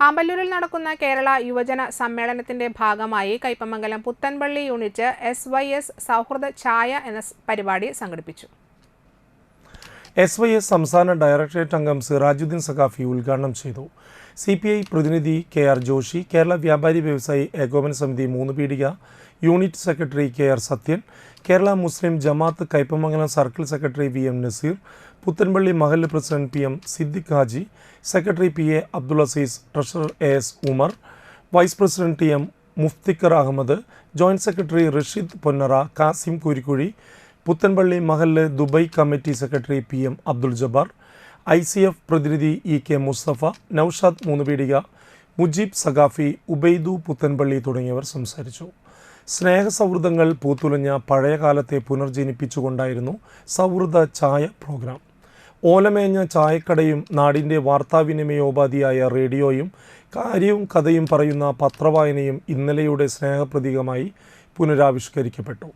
ആമ്പല്ലൂരിൽ നടക്കുന്ന കേരള യുവജന സമ്മേളനത്തിന്റെ ഭാഗമായി കയ്പമംഗലം പുത്തൻപള്ളി യൂണിറ്റ് SYS സൗഹൃദ ഛായ എന്ന പരിപാടി സംഘടിപ്പിച്ചു. SYS സംസ്ഥാന ഡയറക്ടറേറ്റ് അംഗം സിറാജുദ്ദീൻ സഖാഫി ഉദ്ഘാടനം ചെയ്തു. CPI പ്രതിനിധി KR ജോഷി, കേരള വ്യാപാരി വ്യവസായി ഏകോപന സമിതി 3 Peedika unit secretary KR Sathyan, Kerala Muslim Jamaath Kaipamangalam circle secretary VM Naseer, Puthanpally Mahallu president PM Siddique Haji, secretary PA Abdul Azeez, treasurer AS Umar, vice president TM Mufthikhar Ahammed, joint secretary Rasheed Ponnara, Kasim Kurikkuzhi, Puthanpally Mahallu Dubai committee secretary PM Abdul Jabbar, ICF പ്രതിനിധി EK മുസ്തഫ, നൌഷാദ് 3 പീടിക, മുജീബ് സഖാഫി, ഉബൈദു പുത്തൻപള്ളി തുടങ്ങിയവർ സംസാരിച്ചു. സ്നേഹസൗഹൃദങ്ങൾ പൂത്തുലഞ്ഞ പഴയകാലത്തെ പുനർജനിപ്പിച്ചുകൊണ്ടായിരുന്നു സൗഹൃദ ഛായ പ്രോഗ്രാം. ഓലമേഞ്ഞ ചായക്കടയും നാടിൻ്റെ വാർത്താവിനിമയോപാധിയായ റേഡിയോയും കാര്യവും കഥയും പറയുന്ന പത്രവായനയും ഇന്നലെയുടെ സ്നേഹപ്രതീകമായി പുനരാവിഷ്കരിക്കപ്പെട്ടു.